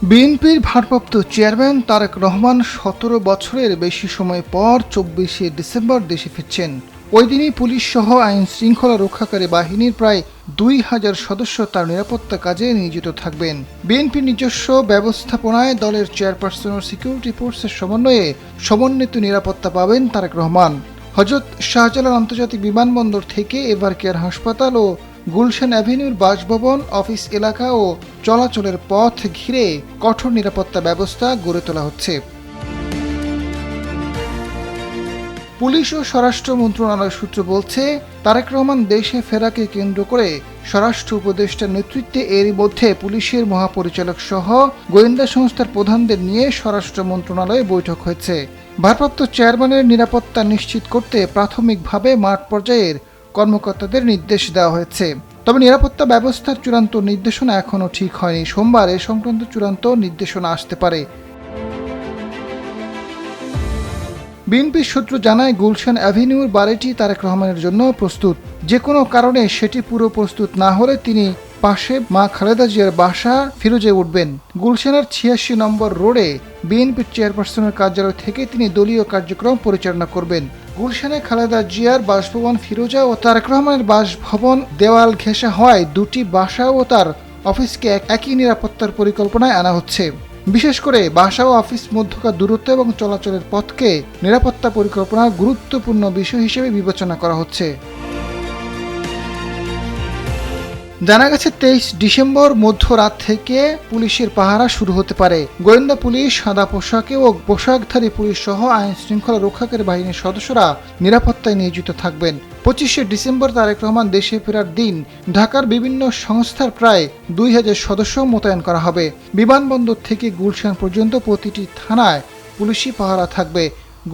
বিএনপির ভারপ্রাপ্ত চেয়ারম্যান তারেক রহমান ১৭ বছরের বেশি সময় পর ২৪শে ডিসেম্বর দেশে ফিরছেন। ওই দিনই পুলিশ সহ আইন শৃঙ্খলা রক্ষাকারী বাহিনীর প্রায় ২,০০০ সদস্য তার নিরাপত্তা কাজে নিয়োজিত থাকবেন। বিএনপির নিজস্ব ব্যবস্থাপনায় দলের চেয়ারপারসন ও সিকিউরিটি ফোর্সের সমন্বয়ে সমন্বিত নিরাপত্তা পাবেন তারেক রহমান। হযরত শাহজালাল আন্তর্জাতিক বিমানবন্দর থেকে এভারকেয়ার হাসপাতাল ও গুলশান অ্যাভিনিউর বাসভবন, অফিস এলাকা ও চলাচলের পথ ঘিরে কঠোর নিরাপত্তা ব্যবস্থা গড়ে তোলা হচ্ছে। পুলিশ ও স্বরাষ্ট্র মন্ত্রণালয় সূত্র বলছে, তারেক রহমান দেশে ফেরাকে কেন্দ্র করে স্বরাষ্ট্র উপদেষ্টার নেতৃত্বে এরই মধ্যে পুলিশের মহাপরিচালক সহ গোয়েন্দা সংস্থার প্রধানদের নিয়ে স্বরাষ্ট্র মন্ত্রণালয়ে বৈঠক হয়েছে। ভারপ্রাপ্ত চেয়ারম্যানের নিরাপত্তা নিশ্চিত করতে প্রাথমিকভাবে মাঠ পর্যায়ের কর্মকর্তাদের নির্দেশ দেওয়া হয়েছে। তবে নিরাপত্তা ব্যবস্থার চূড়ান্ত নির্দেশনা এখনও ঠিক হয়নি। সোমবার এ সংক্রান্ত চূড়ান্ত নির্দেশনা আসতে পারে। বিএনপির সূত্র জানায়, গুলশান অ্যাভিনিউর বাড়িটি তারেক রহমানের জন্য প্রস্তুত। যে কোনো কারণে সেটি পুরো প্রস্তুত না হলে তিনি পাশে মা খালেদা জিয়ার বাসা ফিরোজে উঠবেন। গুলশানের ৮৬ নম্বর রোডে বিএনপির চেয়ারপারসনের কার্যালয় থেকে তিনি দলীয় কার্যক্রম পরিচালনা করবেন। গুলশানে খালেদা জিয়ার বাসভবন ফিরোজা ও তারেক রহমানের বাসভবন দেওয়াল ঘেঁষা হওয়ায় দুটি বাসা ও তার অফিসকে একই নিরাপত্তার পরিকল্পনায় আনা হচ্ছে। বিশেষ করে বাসা ও অফিস মধ্যকার দূরত্ব এবং চলাচলের পথকে নিরাপত্তা পরিকল্পনার গুরুত্বপূর্ণ বিষয় হিসেবে বিবেচনা করা হচ্ছে। জানা গেছে, ২৩ ডিসেম্বর মধ্যরাত থেকে পুলিশের পাহারা শুরু হতে পারে। গোয়েন্দা পুলিশ, সাদা পোশাকে ও পোশাকধারী পুলিশ সহ আইন শৃঙ্খলা রক্ষাকারী বাহিনীর সদস্যরা নিরাপত্তায় নিয়োজিত থাকবেন। ২৫শে ডিসেম্বর তারেক রহমান দেশে ফেরার দিন ঢাকার বিভিন্ন সংস্থার প্রায় ২,০০০ সদস্য মোতায়েন করা হবে। বিমানবন্দর থেকে গুলশান পর্যন্ত প্রতিটি থানায় পুলিশি পাহারা থাকবে।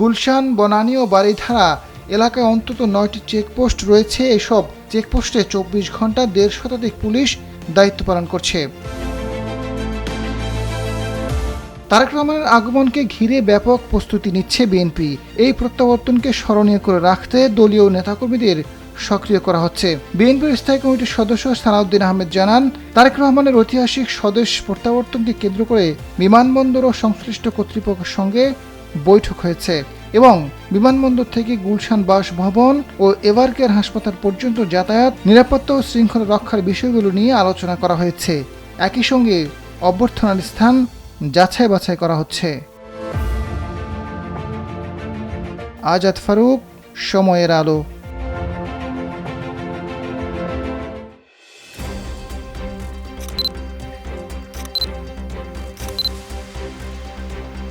গুলশান, বনানী ও বারিধারা এলাকায় অন্তত ৯টি চেকপোস্ট রয়েছে। এসব চেকপোস্টে ২৪ ঘন্টা ১৫০ শতাধিক পুলিশ দায়িত্ব পালন করছে। তারেক রহমানের আগমনকে ঘিরে ব্যাপক প্রস্তুতি নিচ্ছে বিএনপি। এই প্রত্যাবর্তনকে স্মরণীয় করে রাখতে দলীয় নেতাকর্মীদের সক্রিয় করা হচ্ছে। বিএনপির স্থায়ী কমিটির সদস্য সালাউদ্দিন আহমেদ জানান, তারেক রহমানের ঐতিহাসিক স্বদেশ প্রত্যাবর্তনকে কেন্দ্র করে বিমানবন্দর ও সংশ্লিষ্ট কর্তৃপক্ষের সঙ্গে বৈঠক হয়েছে এবং বিমানবন্দর থেকে গুলশান বাসভবন ও এভারকেয়ার হাসপাতাল পর্যন্ত যাতায়াত, নিরাপত্তা ও শৃঙ্খলা রক্ষার বিষয়গুলো নিয়ে আলোচনা করা হয়েছে। একই সঙ্গে অভ্যর্থনার স্থান যাচাই বাছাই করা হচ্ছে। আজাদ ফারুক, সময়ের আলো।